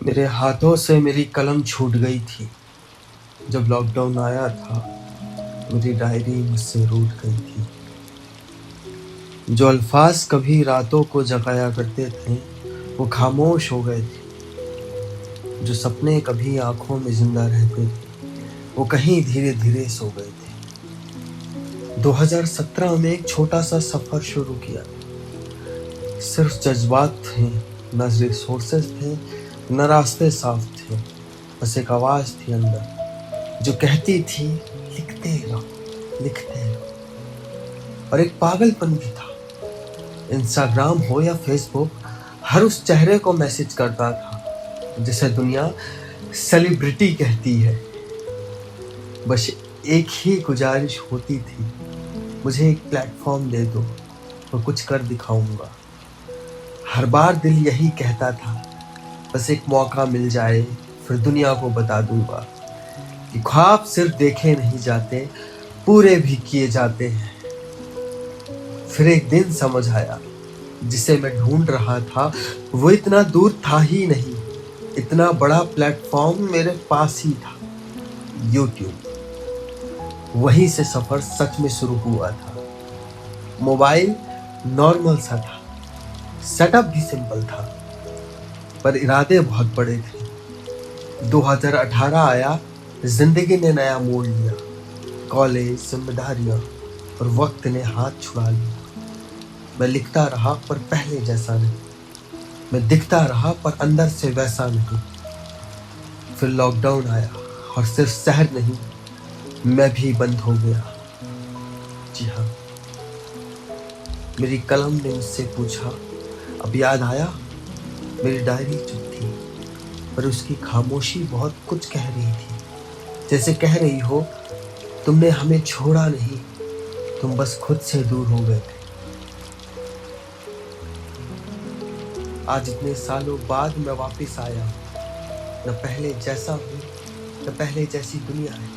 मेरे हाथों से मेरी कलम छूट गई थी। जब लॉकडाउन आया था, मेरी डायरी मुझसे रूठ गई थी। जो अल्फाज कभी रातों को जगाया करते थे, वो खामोश हो गए थे। जो सपने कभी आंखों में जिंदा रहते थे, वो कहीं धीरे-धीरे सो गए थे। 2017 में एक छोटा सा सफर शुरू किया। सिर्फ जज्बात थे, न रिसोर्सेज थे, न रास्ते साफ थे। बस एक आवाज थी अंदर जो कहती थी, लिखते रहो, लिखते रहो। और एक पागलपन भी था। इंस्टाग्राम हो या फेसबुक, हर उस चेहरे को मैसेज करता था जिसे दुनिया सेलिब्रिटी कहती है। बस एक ही गुजारिश होती थी, मुझे एक प्लेटफॉर्म दे दो, मैं कुछ कर दिखाऊंगा। हर बार दिल यही कहता था, बस एक मौका मिल जाए, फिर दुनिया को बता दूंगा कि ख्वाब सिर्फ देखे नहीं जाते, पूरे भी किए जाते हैं। फिर एक दिन समझ आया, जिसे मैं ढूंढ रहा था वो इतना दूर था ही नहीं। इतना बड़ा प्लेटफॉर्म मेरे पास ही था, यूट्यूब। वहीं से सफर सच में शुरू हुआ था। मोबाइल नॉर्मल सा था, सेटअप भी सिंपल था, पर इरादे बहुत बड़े थे। 2018 आया, जिंदगी ने नया मोड़ लिया। कॉलेज, जिम्मेदारियां और वक्त ने हाथ छुड़ा लिया। मैं लिखता रहा पर पहले जैसा नहीं, मैं दिखता रहा पर अंदर से वैसा नहीं। फिर लॉकडाउन आया और सिर्फ शहर नहीं, मैं भी बंद हो गया। जी हाँ, मेरी कलम ने मुझसे पूछा, अब याद आया? मेरी डायरी चुप थी, पर उसकी खामोशी बहुत कुछ कह रही थी। जैसे कह रही हो, तुमने हमें छोड़ा नहीं, तुम बस खुद से दूर हो गए थे। आज इतने सालों बाद मैं वापस आया, न पहले जैसा हूँ, न पहले जैसी दुनिया है,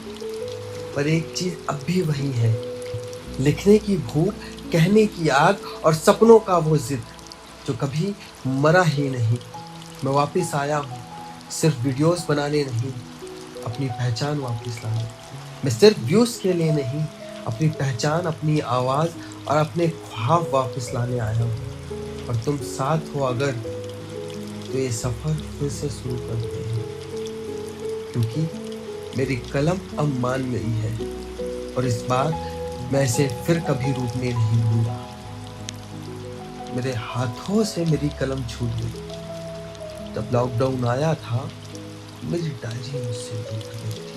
पर एक चीज अब भी वही है, लिखने की भूख, कहने की आग और सपनों का वो जिद जो कभी मरा ही नहीं। मैं वापस आया हूँ, सिर्फ वीडियोस बनाने नहीं, अपनी पहचान वापस लाने। मैं सिर्फ व्यूज के लिए नहीं, अपनी पहचान, अपनी आवाज और अपने ख्वाब वापस लाने आया हूँ। और तुम साथ हो अगर, तो ये सफर फिर से शुरू करते हैं, क्योंकि मेरी कलम अब मान गई है और इस बार मैं इसे फिर कभी रूठने नहीं दूंगा। मेरे हाथों से मेरी कलम छूट गई। जब लॉकडाउन आया था, मेरी डायरी मुझसे टूट गई थी।